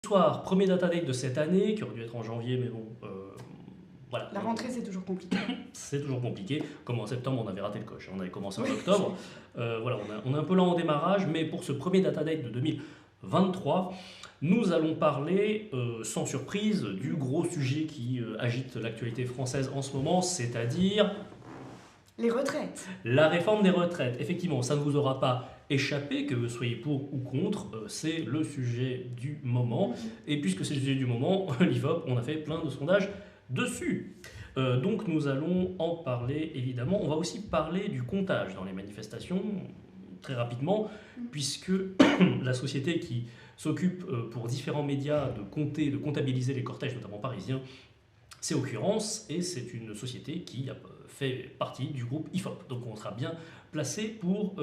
Soir, premier data date de cette année, qui aurait dû être en janvier, mais bon, voilà. La rentrée, c'est toujours compliqué. C'est toujours compliqué. Comme en septembre, on avait raté le coche. On avait commencé en octobre. Voilà, on est un peu là en démarrage, mais pour ce premier data date de 2023, nous allons parler, sans surprise, du gros sujet qui agite l'actualité française en ce moment, c'est-à-dire Les retraites. la réforme des retraites. Effectivement, ça ne vous aura pas échappé, que vous soyez pour ou contre, c'est le sujet du moment. Et puisque c'est le sujet du moment, l'IFOP, on a fait plein de sondages dessus. Donc nous allons en parler évidemment. On va aussi parler du comptage dans les manifestations, très rapidement, puisque la société qui s'occupe pour différents médias de compter, de comptabiliser les cortèges, notamment parisiens, c'est Occurrence, et c'est une société qui a fait partie du groupe IFOP. Donc on sera bien placé pour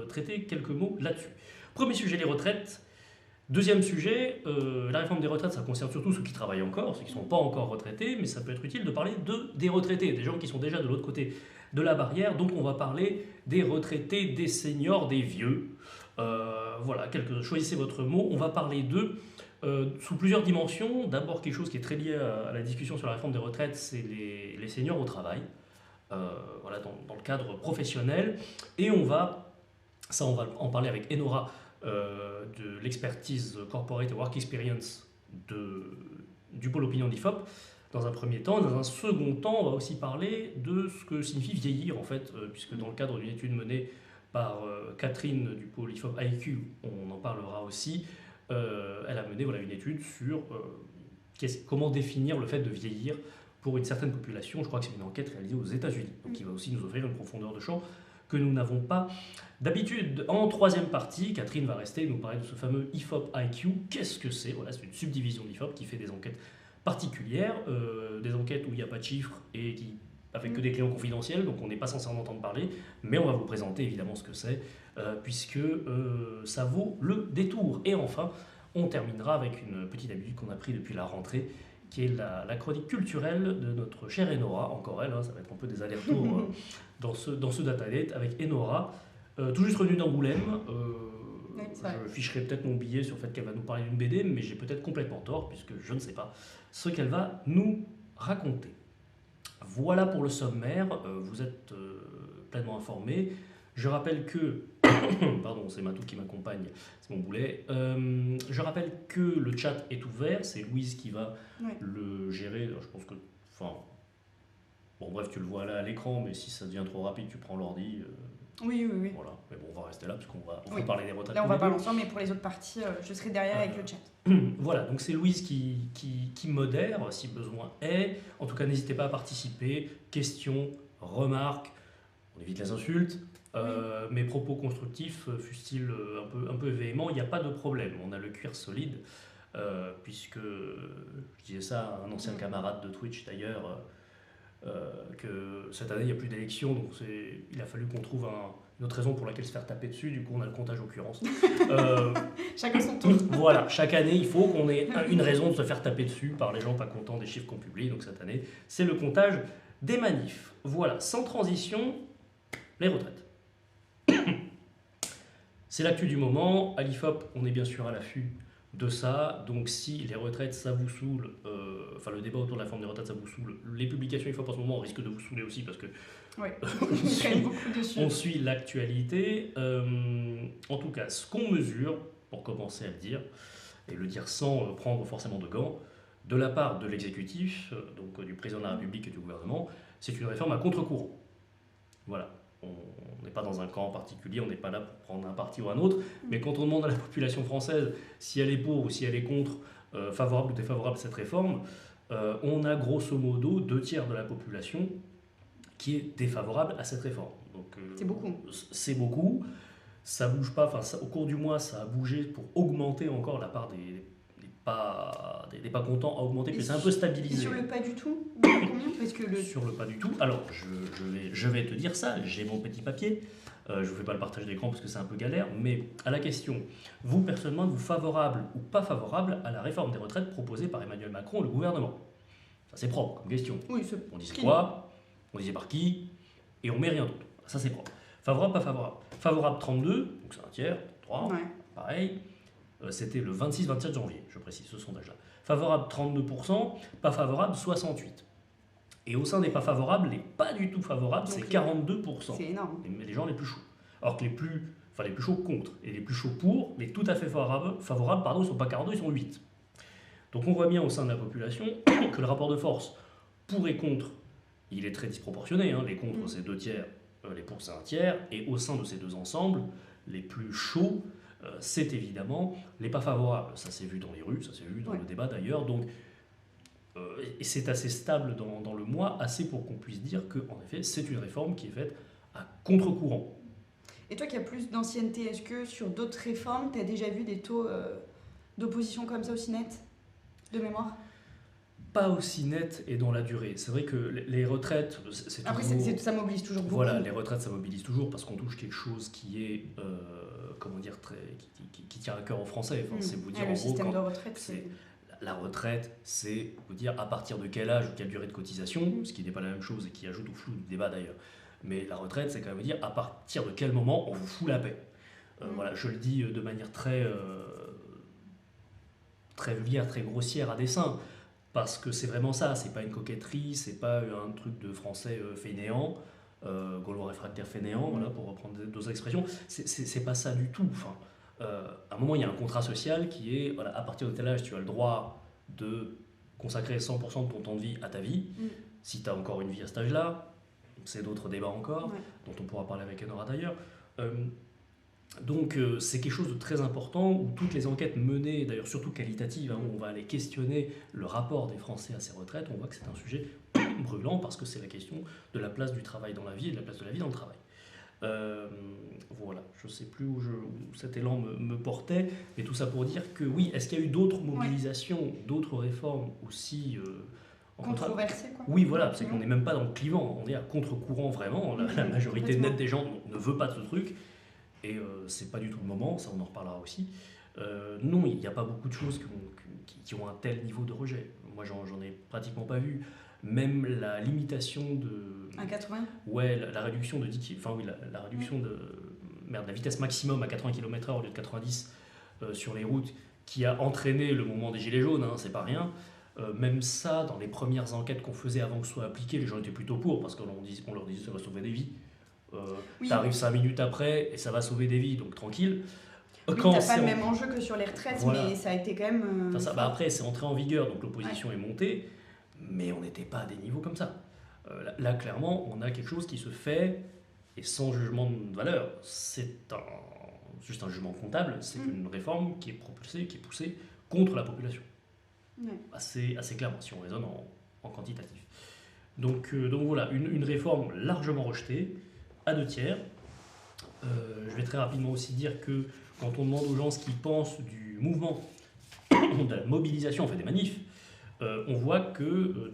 traiter quelques mots là-dessus. Premier sujet, les retraites. Deuxième sujet, la réforme des retraites, ça concerne surtout ceux qui travaillent encore, ceux qui ne sont pas encore retraités, mais ça peut être utile de parler des retraités, des gens qui sont déjà de l'autre côté de la barrière. Donc on va parler des retraités, des seniors, des vieux. Voilà, choisissez votre mot. On va parler d'eux sous plusieurs dimensions. D'abord, quelque chose qui est très lié à la discussion sur la réforme des retraites, c'est les seniors au travail, voilà, dans le cadre professionnel. Et on va en parler avec Enora, de l'expertise corporate et work experience du pôle opinion d'IFOP, dans un premier temps. Dans un second temps, on va aussi parler de ce que signifie vieillir, en fait, puisque dans le cadre d'une étude menée par Catherine du pôle IFOP IQ, on en parlera aussi. Elle a mené une étude sur comment définir le fait de vieillir pour une certaine population. Je crois que c'est une enquête réalisée aux États-Unis, donc qui va aussi nous offrir une profondeur de champ que nous n'avons pas d'habitude. En troisième partie, Catherine va rester nous parler de ce fameux IFOP IQ. Qu'est-ce que c'est? Voilà, c'est une subdivision d'IFOP qui fait des enquêtes particulières, des enquêtes où il n'y a pas de chiffres et qui avec que des clients confidentiels, donc on n'est pas censé en entendre parler, mais on va vous présenter évidemment ce que c'est, puisque ça vaut le détour. Et enfin, on terminera avec une petite habitude qu'on a pris depuis la rentrée, qui est la chronique culturelle de notre chère Enora, encore elle, ça va être un peu des allers-retours dans ce data date avec Enora, tout juste revenue d'Angoulême. Je ficherai peut-être mon billet sur le fait qu'elle va nous parler d'une BD, mais j'ai peut-être complètement tort, puisque je ne sais pas ce qu'elle va nous raconter. Voilà pour le sommaire, vous êtes pleinement informés. Je rappelle que, pardon, c'est Matou qui m'accompagne, c'est mon boulet. Je rappelle que le chat est ouvert, c'est Louise qui va le gérer. Je pense que, bon bref, tu le vois là à l'écran, mais si ça devient trop rapide, tu prends l'ordi. Oui. Voilà, mais bon, on va rester là parce qu'on va parler des retraites. Là, on va parler ensemble, mais pour les autres parties, je serai derrière avec le chat. Voilà, donc c'est Louise qui modère, si besoin est. En tout cas, n'hésitez pas à participer. Questions, remarques, on évite les insultes. Mes propos constructifs, fussent-ils un peu véhéments, il n'y a pas de problème. On a le cuir solide, puisque, je disais ça à un ancien camarade de Twitch d'ailleurs, que cette année il n'y a plus d'élection, donc il a fallu qu'on trouve une autre raison pour laquelle se faire taper dessus. Du coup on a le comptage Occurrence. Chacun son tour. Voilà, chaque année il faut qu'on ait une raison de se faire taper dessus par les gens pas contents des chiffres qu'on publie. Donc cette année c'est le comptage des manifs. Voilà, sans transition, les retraites. C'est l'actu du moment. À l'IFOP on est bien sûr à l'affût de ça, donc si les retraites ça vous saoule, le débat autour de la forme des retraites ça vous saoule, les publications IFOP en ce moment risquent de vous saouler aussi parce que on suit l'actualité. En tout cas, ce qu'on mesure, pour commencer à le dire, et le dire sans prendre forcément de gants, de la part de l'exécutif, donc du président de la République et du gouvernement, c'est une réforme à contre-courant. Voilà. On n'est pas dans un camp particulier, on n'est pas là pour prendre un parti ou un autre, mais quand on demande à la population française si elle est pour ou si elle est contre, favorable ou défavorable à cette réforme, on a grosso modo 2/3 de la population qui est défavorable à cette réforme. Donc, c'est beaucoup. C'est beaucoup, ça bouge pas, au cours du mois ça a bougé pour augmenter encore la part des pas contents à augmenter, mais c'est un peu stabilisé. Et sur le pas du tout, parce que Sur le pas du tout, alors je vais te dire ça, j'ai mon petit papier, je ne vous fais pas le partage d'écran parce que c'est un peu galère, mais à la question, vous personnellement, vous favorable ou pas favorable à la réforme des retraites proposée par Emmanuel Macron et le gouvernement? Ça c'est propre comme question. Oui, on disait quoi? On disait par qui? Et on met rien d'autre. Ça c'est propre. Favorable, pas favorable? Favorable 32, donc c'est un tiers, 3, pareil. C'était le 26-27 janvier, je précise, ce sondage-là. Favorable 32%, pas favorable 68%. Et au sein des pas favorables, les pas du tout favorables, Donc c'est 42%. C'est énorme. Les gens les plus chauds. Alors que les plus chauds contre et les plus chauds pour, les tout à fait favorables, ils ne sont pas 42, ils sont 8. Donc on voit bien au sein de la population que le rapport de force pour et contre, il est très disproportionné. Hein. Les contre, c'est 2 tiers, les pour, c'est 1 tiers. Et au sein de ces deux ensembles, les plus chauds, c'est évidemment les pas favorables. Ça s'est vu dans les rues, ça s'est vu dans le débat d'ailleurs. Donc, et c'est assez stable dans le mois, assez pour qu'on puisse dire qu'en effet, c'est une réforme qui est faite à contre-courant. Et toi qui as plus d'ancienneté, est-ce que sur d'autres réformes, tu as déjà vu des taux d'opposition comme ça aussi nets, de mémoire? Pas aussi net et dans la durée. C'est vrai que les retraites, c'est toujours... Après, ça mobilise toujours beaucoup. Voilà, les retraites, ça mobilise toujours parce qu'on touche quelque chose qui est, comment dire, qui tient à cœur aux Français. Enfin, c'est vous dire, le en gros, système de retraite, la retraite, c'est vous dire à partir de quel âge ou quelle durée de cotisation, ce qui n'est pas la même chose et qui ajoute au flou du débat d'ailleurs. Mais la retraite, c'est quand même vous dire à partir de quel moment on vous fout la paix. Voilà, je le dis de manière très vulgaire, très grossière à dessein. Parce que c'est vraiment ça, c'est pas une coquetterie, c'est pas un truc de français fainéant, gaulois réfractaire fainéant, voilà, pour reprendre d'autres expressions. C'est pas ça du tout. Enfin, à un moment, il y a un contrat social qui est, voilà, à partir de tel âge, tu as le droit de consacrer 100% de ton temps de vie à ta vie. Si tu as encore une vie à cet âge-là, c'est d'autres débats encore, dont on pourra parler avec Enora d'ailleurs. Donc c'est quelque chose de très important où toutes les enquêtes menées, d'ailleurs surtout qualitatives, hein, où on va aller questionner le rapport des Français à ces retraites, on voit que c'est un sujet brûlant parce que c'est la question de la place du travail dans la vie et de la place de la vie dans le travail. Voilà, je ne sais plus où cet élan me portait, mais tout ça pour dire que oui, est-ce qu'il y a eu d'autres mobilisations, d'autres réformes aussi controversées, quoi. Oui, voilà, c'est qu'on n'est même pas dans le clivant, on est à contre-courant vraiment, la majorité nette des gens ne veut pas de ce truc. Et c'est pas du tout le moment, ça on en reparlera aussi. Non, il n'y a pas beaucoup de choses qui ont un tel niveau de rejet. Moi j'en ai pratiquement pas vu. Même la limitation de... 1,80 ? Ouais, la réduction de 10 enfin oui, la réduction de la vitesse maximum à 80 km/h au lieu de 90 sur les routes, qui a entraîné le mouvement des Gilets jaunes, hein, c'est pas rien. Même ça, dans les premières enquêtes qu'on faisait avant que ce soit appliqué, les gens étaient plutôt pour, parce qu'on leur disait que ça va sauver des vies. T'arrives 5 minutes après et ça va sauver des vies, donc tranquille. Oui, t'as pas le même enjeu que sur les retraites, voilà. Mais ça a été quand même... après, c'est entré en vigueur, donc l'opposition est montée, mais on n'était pas à des niveaux comme ça. Là, clairement, on a quelque chose qui se fait, et sans jugement de valeur, c'est juste un jugement comptable, c'est une réforme qui est propulsée, qui est poussée contre la population. Assez clairement, si on raisonne en quantitatif. Donc voilà, une réforme largement rejetée, à 2 tiers. Je vais très rapidement aussi dire que quand on demande aux gens ce qu'ils pensent du mouvement, de la mobilisation, en fait des manifs, on voit que,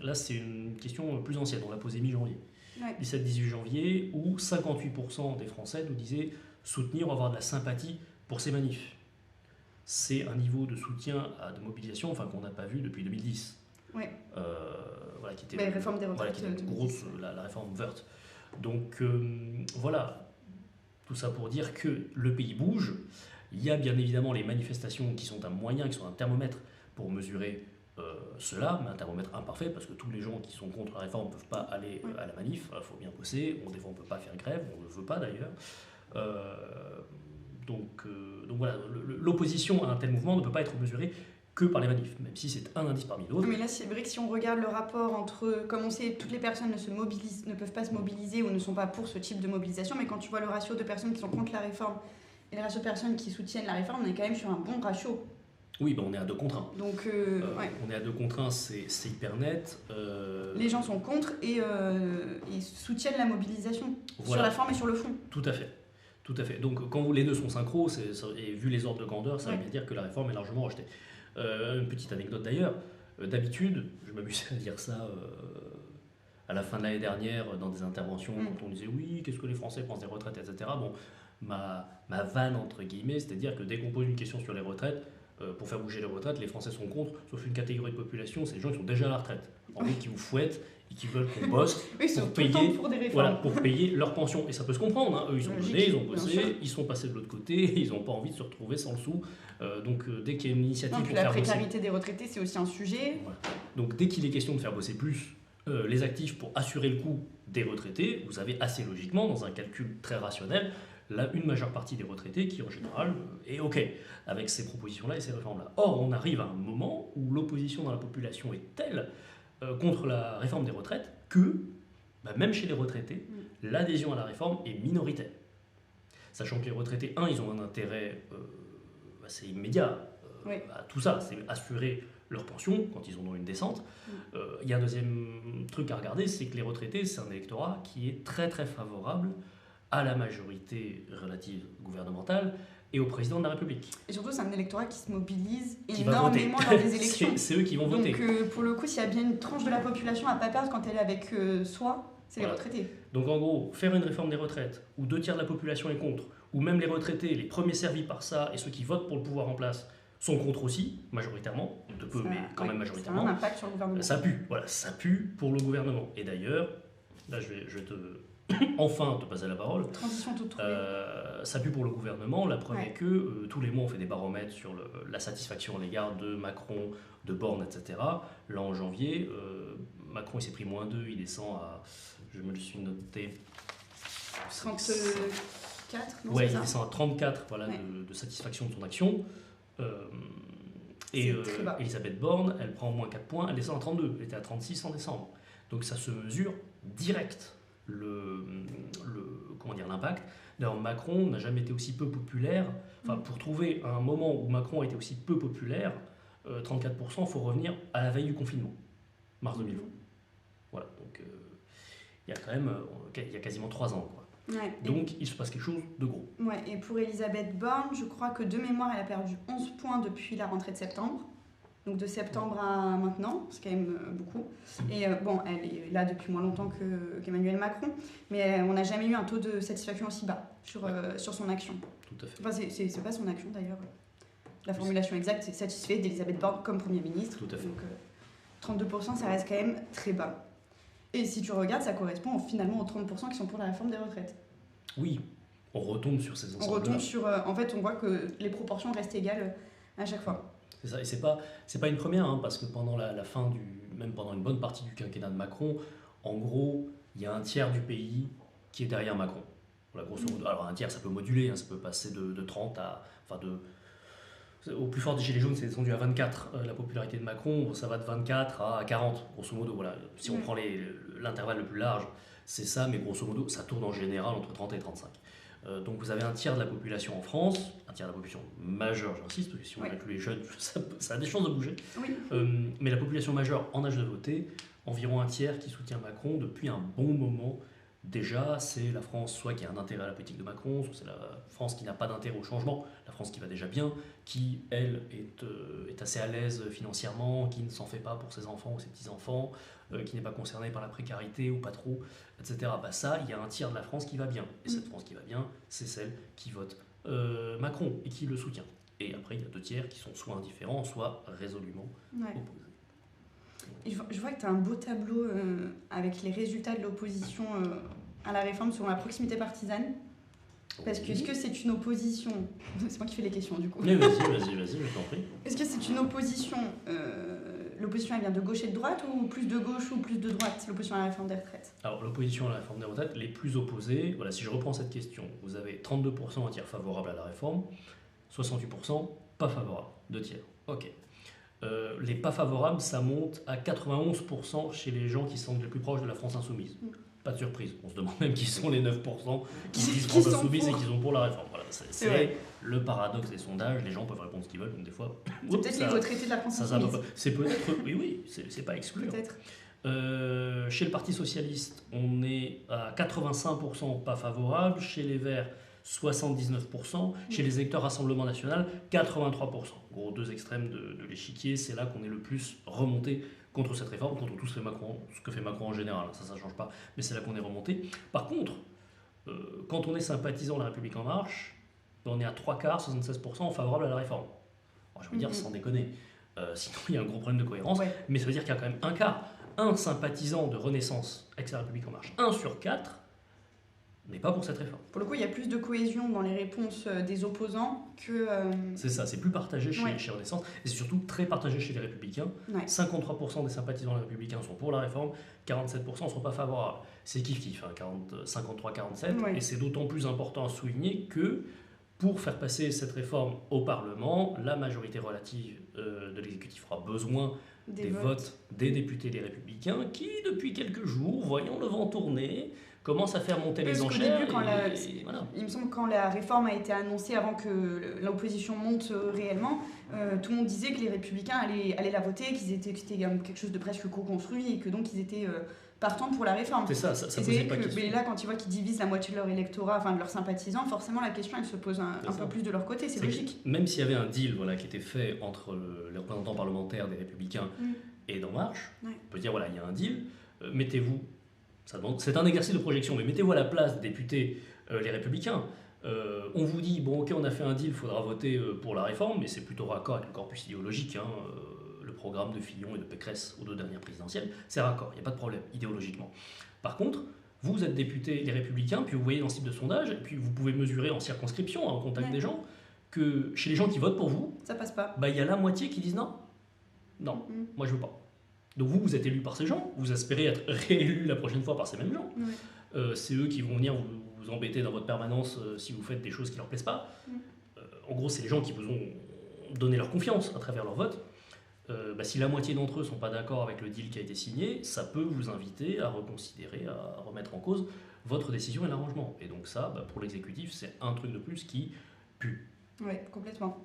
là c'est une question plus ancienne, on l'a posée mi-janvier, 17-18 janvier, où 58% des Français nous disaient soutenir ou avoir de la sympathie pour ces manifs. C'est un niveau de soutien de mobilisation qu'on n'a pas vu depuis 2010. Voilà, qui était la réforme des retraites, qui était grosse, la réforme Wörth. Donc voilà, tout ça pour dire que le pays bouge. Il y a bien évidemment les manifestations qui sont un moyen, qui sont un thermomètre pour mesurer cela, mais un thermomètre imparfait parce que tous les gens qui sont contre la réforme ne peuvent pas aller à la manif. Il faut bien bosser, des fois on ne peut pas faire grève, on ne le veut pas d'ailleurs. Donc voilà, l'opposition à un tel mouvement ne peut pas être mesurée que par les manifs, même si c'est un indice parmi d'autres. Mais là, c'est vrai que si on regarde le rapport entre, comme on sait, toutes les personnes ne peuvent pas se mobiliser ou ne sont pas pour ce type de mobilisation, mais quand tu vois le ratio de personnes qui sont contre la réforme et le ratio de personnes qui soutiennent la réforme, on est quand même sur un bon ratio. Oui, on est à 2 contre 1. Donc, on est à 2 contre 1, c'est hyper net. Les gens sont contre et soutiennent la mobilisation, sur la forme et sur le fond. Tout à fait. Tout à fait. Donc quand les deux sont synchro, et vu les ordres de grandeur, ça veut bien dire que la réforme est largement rejetée. Une petite anecdote d'ailleurs, d'habitude, je m'amusais à dire ça à la fin de l'année dernière dans des interventions, quand on disait oui, qu'est-ce que les Français pensent des retraites, etc. Bon, ma vanne entre guillemets, c'est-à-dire que dès qu'on pose une question sur les retraites, pour faire bouger les retraites, les Français sont contre, sauf une catégorie de population, c'est les gens qui sont déjà à la retraite, envie qui vous fouettent et qui veulent qu'on bosse Oui, pour tout le temps payer, pour des réformes. voilà, pour payer leur pension. Et ça peut se comprendre, hein. Eux ils ont Logique, donné, ils ont bien bossé, sûr. ils sont passés de l'autre côté, ils n'ont pas envie de se retrouver sans le sou. Donc dès qu'il y a une initiative Non, puis pour la faire bosser... précarité des retraités, c'est aussi un sujet. Voilà. Donc dès qu'il est question de faire bosser plus les actifs pour assurer le coût des retraités, vous avez assez logiquement, dans un calcul très rationnel, là, une majeure partie des retraités qui, en général, est OK avec ces propositions-là et ces réformes-là. Or, on arrive à un moment où l'opposition dans la population est telle contre la réforme des retraites que, même chez les retraités, l'adhésion à la réforme est minoritaire. Sachant que les retraités, ils ont un intérêt assez immédiat Oui. à tout ça, c'est assurer leur pension quand ils en ont une décente. Il y a un deuxième truc à regarder, c'est que les retraités, c'est un électorat qui est très très favorable à la majorité relative gouvernementale et au président de la République. Et surtout, c'est un électorat qui se mobilise Qui va voter. énormément lors des élections. C'est eux qui vont voter. Donc, pour le coup, s'il y a bien une tranche de la population à pas perdre quand elle est avec soi, c'est les Voilà. retraités. Donc en gros, faire une réforme des retraites, où 2 tiers de la population est contre, ou même les retraités, les premiers servis par ça, et ceux qui votent pour le pouvoir en place, sont contre aussi, majoritairement, de peu, Ça- mais quand même Ça a majoritairement. un impact sur le gouvernement. Ça pue, voilà, ça pue pour le gouvernement. Et d'ailleurs, là je vais te enfin te passer la parole. Transition toute trouvée. Ça pue pour le gouvernement, la preuve Ouais. est que tous les mois on fait des baromètres sur la satisfaction à l'égard de Macron, de Borne, etc. Là en janvier, Macron il s'est pris -2, il descend à, je me le suis noté, 34, non, ouais, c'est il ça descend à 34 voilà, Ouais. de satisfaction de son action. Et C'est très bas. Elisabeth Borne, elle prend -4 points, elle descend à 32, elle était à 36 en décembre. Donc ça se mesure direct, comment dire, l'impact. D'ailleurs, Macron n'a jamais été aussi peu populaire. Enfin, pour trouver un moment où Macron a été aussi peu populaire, 34%, il faut revenir à la veille du confinement, mars 2020. Voilà, donc il y a quand même, il y a quasiment 3 ans, quoi. Ouais. Donc il se passe quelque chose de gros. Ouais, et pour Elisabeth Borne, je crois que de mémoire, elle a perdu 11 points depuis la rentrée de septembre. Donc de septembre à maintenant, c'est quand même beaucoup. Et bon, elle est là depuis moins longtemps qu'Emmanuel Macron, mais on n'a jamais eu un taux de satisfaction aussi bas sur son action. Tout à fait. Enfin, c'est pas son action d'ailleurs. La formulation exacte, c'est satisfait d'Elisabeth Borne comme Premier ministre. Tout à fait. Donc 32%, ça reste quand même très bas. Et si tu regardes, ça correspond finalement aux 30% qui sont pour la réforme des retraites. Oui, on retombe sur ces On ensembles. retombe sur... en fait, on voit que les proportions restent égales à chaque fois. C'est ça, et c'est pas une première, hein, parce que pendant la fin même pendant une bonne partie du quinquennat de Macron, en gros, il y a un tiers du pays qui est derrière Macron. Voilà, grosso modo. Alors un tiers, ça peut moduler, hein, ça peut passer de 30 à... Enfin, au plus fort des Gilets jaunes, c'est descendu à 24. La popularité de Macron, ça va de 24 à 40, grosso modo. Voilà. Si on prend l'intervalle le plus large, c'est ça, mais grosso modo, ça tourne en général entre 30 et 35. Donc vous avez un tiers de la population en France, un tiers de la population majeure, j'insiste, parce que si on inclut les jeunes, ça a des chances de bouger. Oui. Mais la population majeure en âge de voter, environ un tiers qui soutient Macron depuis un bon moment. Déjà, c'est la France soit qui a un intérêt à la politique de Macron, soit c'est la France qui n'a pas d'intérêt au changement, la France qui va déjà bien, qui, elle, est assez à l'aise financièrement, qui ne s'en fait pas pour ses enfants ou ses petits-enfants, qui n'est pas concernée par la précarité ou pas trop, etc. Ça, il y a un tiers de la France qui va bien. Et cette France qui va bien, c'est celle qui vote Macron et qui le soutient. Et après, il y a 2 tiers qui sont soit indifférents, soit résolument opposés. Et je vois que tu as un beau tableau avec les résultats de l'opposition à la réforme selon la proximité partisane. Parce que est-ce que c'est une opposition... C'est moi qui fais les questions du coup. Mais vas-y, je t'en prie. Est-ce que c'est une opposition... l'opposition elle vient de gauche et de droite ou plus de gauche ou plus de droite, l'opposition à la réforme des retraites? Alors l'opposition à la réforme des retraites, les plus opposés, voilà, si je reprends cette question, vous avez 32% un tiers favorable à la réforme, 68% pas favorable, 2 tiers. Ok. Les pas favorables, ça monte à 91% chez les gens qui sont les plus proches de la France insoumise. Pas de surprise, on se demande même qui sont les 9% qui disent France insoumise et qui sont pour la réforme. Voilà, c'est le paradoxe des sondages, les gens peuvent répondre ce qu'ils veulent, donc des fois... C'est peut-être les retraités de la France insoumise. C'est peut-être, oui, c'est pas exclu. Peut-être. Chez le Parti Socialiste, on est à 85% pas favorable, chez les Verts, 79%, chez les électeurs Rassemblement National, 83%. Gros, 2 extrêmes de l'échiquier, c'est là qu'on est le plus remonté contre cette réforme, contre tout ce que fait Macron en général. Ça ne change pas, mais c'est là qu'on est remonté. Par contre, quand on est sympathisant de La République En Marche, on est à 3 quarts, 76% favorable à la réforme. Alors, je veux dire, sans déconner. Sinon, il y a un gros problème de cohérence. Ouais. Mais ça veut dire qu'il y a quand même un quart. Un sympathisant de Renaissance avec La République En Marche, 1 sur 4, n'est pas pour cette réforme. Pour le coup, il y a plus de cohésion dans les réponses des opposants que... C'est ça, c'est plus partagé chez, Ouais. chez Renaissance, et c'est surtout très partagé chez les Républicains. Ouais. 53% des sympathisants des Républicains sont pour la réforme, 47% ne sont pas favorables. C'est kiff-kiff, hein, 53-47, Ouais. et c'est d'autant plus important à souligner que pour faire passer cette réforme au Parlement, la majorité relative de l'exécutif aura besoin des votes des députés des Républicains qui, depuis quelques jours, voyant le vent tourner, commencent à faire monter les Parce qu'au enchères. début, Voilà. il me semble que quand la réforme a été annoncée, avant que l'opposition monte réellement, tout le monde disait que les Républicains allaient la voter, que c'était quelque chose de presque co-construit et que donc ils étaient partants pour la réforme. C'est ça Et c'est posait vrai pas que, question. mais là, quand ils voient qu'ils divisent la moitié de leur électorat, enfin de leurs sympathisants, forcément la question elle se pose un C'est ça. peu plus de leur côté, c'est C'est logique. que même s'il y avait un deal qui était fait entre les représentants parlementaires des Républicains et d'En Marche, Ouais. on peut dire voilà, il y a un deal, mettez-vous, c'est un exercice de projection, mais mettez-vous à la place des députés les Républicains. On vous dit, bon ok, on a fait un deal, il faudra voter pour la réforme, mais c'est plutôt raccord avec le corpus idéologique. Le programme de Fillon et de Pécresse aux 2 dernières présidentielles, c'est raccord, il n'y a pas de problème idéologiquement. Par contre, vous êtes député les Républicains, puis vous voyez dans ce type de sondage, et puis vous pouvez mesurer en circonscription, en contact des gens, que chez les gens qui votent pour vous, Ça passe pas. il y a la moitié qui disent non. Non, moi je veux pas. Donc vous êtes élu par ces gens, vous espérez être réélu la prochaine fois par ces mêmes gens. C'est eux qui vont venir vous embêter dans votre permanence si vous faites des choses qui leur plaisent pas. En gros, c'est les gens qui vous ont donné leur confiance à travers leur vote. Si la moitié d'entre eux ne sont pas d'accord avec le deal qui a été signé, ça peut vous inviter à reconsidérer, à remettre en cause votre décision et l'arrangement. Et donc ça, pour l'exécutif, c'est un truc de plus qui pue. Oui, complètement.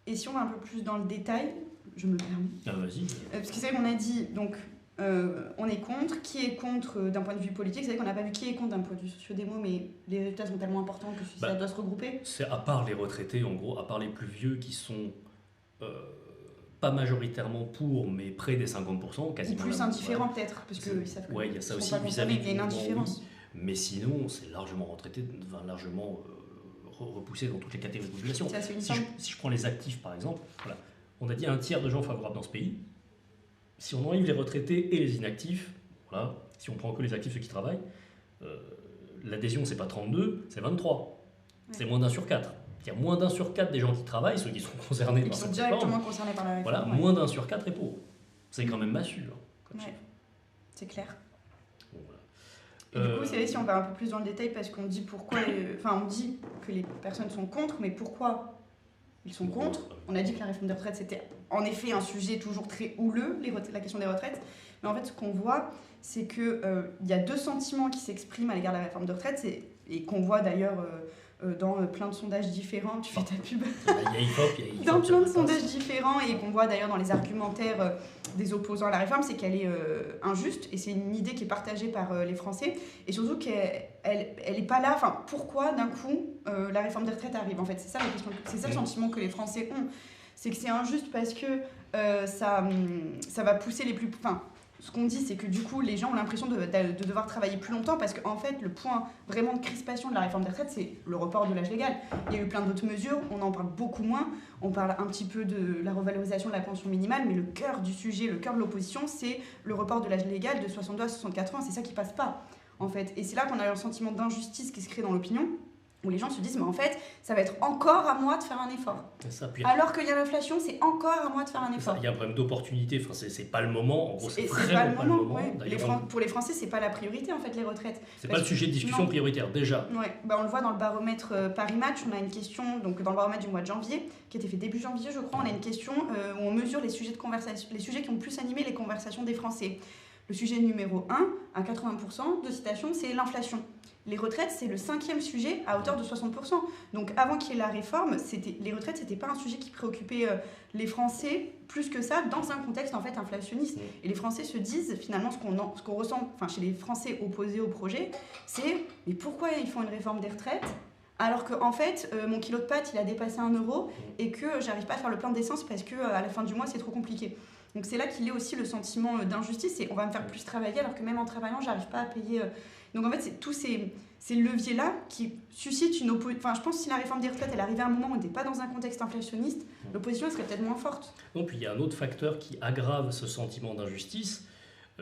Et si on va un peu plus dans le détail, je me permets. Vas-y. Parce que c'est vrai qu'on a dit, donc, on est contre. Qui est contre d'un point de vue politique? C'est vrai qu'on n'a pas vu qui est contre d'un point de vue socio-démo, mais les résultats sont tellement importants que ça doit se regrouper. C'est à part les retraités, en gros, à part les plus vieux qui sont pas majoritairement pour, mais près des 50%, Ou quasiment. plus indifférents peut-être, parce qu'ils savent que il y a ça ils aussi sont pas vis-à-vis concernés, il y a une du mouvement, indifférence. oui. Mais sinon, c'est largement retraité, largement repoussé dans toutes les catégories de population. C'est assez Si je prends les actifs, par exemple, voilà, on a dit 1/3 de gens favorables dans ce pays. Si on enlève les retraités et les inactifs, voilà, si on prend que les actifs, ceux qui travaillent, l'adhésion, c'est pas 32, c'est 23. C'est moins d'1 sur 4. Il y a moins d'1 sur 4 des gens qui travaillent, ceux qui sont concernés Et par qui sont cette directement réforme. concernés par la réforme. Voilà, moins d'1 sur 4 est pauvre. C'est quand même massue. Comme chiffre. C'est clair. Bon, voilà. Et du coup, c'est vrai, si on va un peu plus dans le détail, parce qu'on dit pourquoi, on dit que les personnes sont contre, mais pourquoi ils sont contre? On a dit que la réforme des retraites, c'était en effet un sujet toujours très houleux, la question des retraites. Mais en fait, ce qu'on voit, c'est qu'il y a 2 sentiments qui s'expriment à l'égard de la réforme des retraites, et qu'on voit d'ailleurs dans plein de sondages différents. Tu fais ta pub. Il y a IFOP, Dans plein de sondages différents, et qu'on voit d'ailleurs dans les argumentaires des opposants à la réforme, c'est qu'elle est injuste, et c'est une idée qui est partagée par les Français, et surtout qu'elle est pas là. Enfin, pourquoi d'un coup la réforme des retraites arrive? En fait, c'est ça la question, c'est ça le sentiment que les Français ont, c'est que c'est injuste parce que ça va pousser les plus... Enfin, ce qu'on dit, c'est que du coup, les gens ont l'impression de devoir travailler plus longtemps, parce qu'en fait, le point vraiment de crispation de la réforme des retraites, c'est le report de l'âge légal. Il y a eu plein d'autres mesures, on en parle beaucoup moins. On parle un petit peu de la revalorisation de la pension minimale, mais le cœur du sujet, le cœur de l'opposition, c'est le report de l'âge légal de 62 à 64 ans. C'est ça qui passe pas, en fait. Et c'est là qu'on a un sentiment d'injustice qui se crée dans l'opinion, où les gens se disent, mais en fait, ça va être encore à moi de faire un effort. Ça, puis, alors qu'il y a l'inflation, c'est encore à moi de faire un effort. il y a un problème d'opportunité, enfin, c'est pas le moment, en gros, c'est Et vraiment pas le moment. Ouais. Pour les Français, c'est pas la priorité, en fait, les retraites. C'est pas le sujet de discussion prioritaire, déjà. Ouais. On le voit dans le baromètre Paris Match, on a une question, donc dans le baromètre du mois de janvier, qui a été fait début janvier, je crois, on a une question où on mesure les sujets de conversation, les sujets qui ont le plus animé les conversations des Français. Le sujet numéro 1, à 80% de citation, c'est l'inflation. Les retraites, c'est le 5e sujet à hauteur de 60%. Donc avant qu'il y ait la réforme, les retraites, c'était pas un sujet qui préoccupait les Français plus que ça, dans un contexte en fait inflationniste. Et les Français se disent, finalement, ce qu'on ressent chez les Français opposés au projet, c'est mais pourquoi ils font une réforme des retraites alors que en fait, mon kilo de pâtes, il a dépassé 1 euro et que j'arrive pas à faire le plein d'essence parce que à la fin du mois, c'est trop compliqué. Donc c'est là qu'il est aussi le sentiment d'injustice, et on va me faire plus travailler alors que même en travaillant, j'arrive pas à payer Donc en fait, c'est tous ces leviers-là qui suscitent une opposition. Enfin, je pense que si la réforme des retraites, elle arrivait à un moment où on n'était pas dans un contexte inflationniste, l'opposition elle serait peut-être moins forte. Non, puis il y a un autre facteur qui aggrave ce sentiment d'injustice,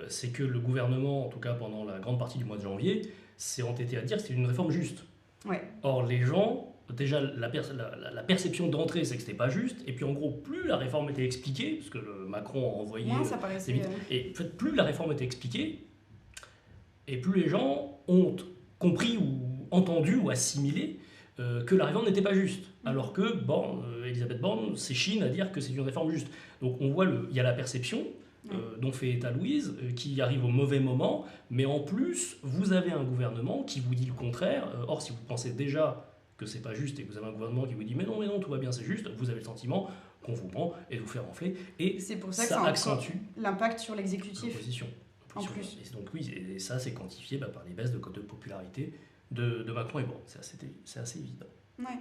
c'est que le gouvernement, en tout cas pendant la grande partie du mois de janvier, s'est entêté à dire que c'était une réforme juste. Ouais. Or, les gens, déjà, la perception d'entrée, c'est que c'était pas juste. Et puis, en gros, plus la réforme était expliquée, parce que Macron a envoyé... Moins ça paraissait... vite, et en fait, plus la réforme était expliquée, et plus les gens ont compris ou entendu ou assimilé que la réforme n'était pas juste. Alors que Elisabeth Borne s'échine à dire que c'est une réforme juste. Donc, on voit, il y a la perception... dont fait état Louise, qui arrive au mauvais moment, mais en plus, vous avez un gouvernement qui vous dit le contraire. Or, si vous pensez déjà que c'est pas juste et que vous avez un gouvernement qui vous dit mais non, tout va bien, c'est juste, vous avez le sentiment qu'on vous ment et de vous faire enfler. Et c'est pour ça que ça accentue l'impact sur l'exécutif. L'opposition. En plus. Et donc oui, et ça c'est quantifié par les baisses de cote de popularité de Macron et bon, c'est assez évident. Ouais.